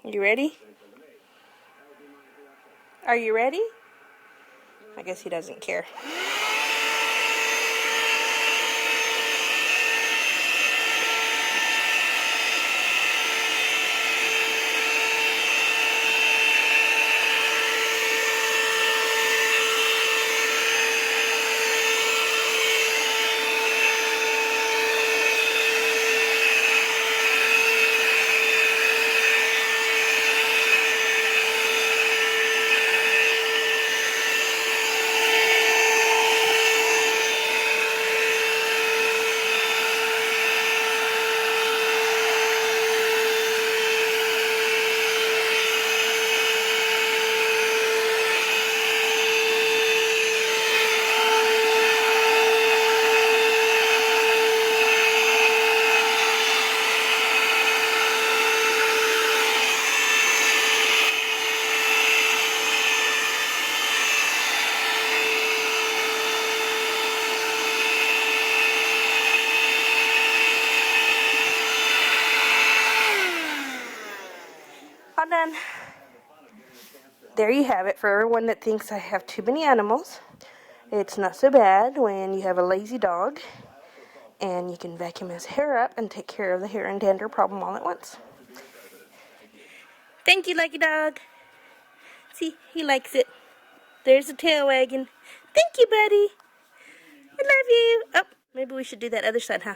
You ready? Are you ready? I guess he doesn't care. All done. There you have it for everyone that thinks I have too many animals. It's not so bad when you have a lazy dog and you can vacuum his hair up and take care of the hair and dander problem all at once. Thank you, Lucky Dog. See, he likes it. There's a tail wagging. Thank you, buddy. I love you. Oh, maybe we should do that other side, huh?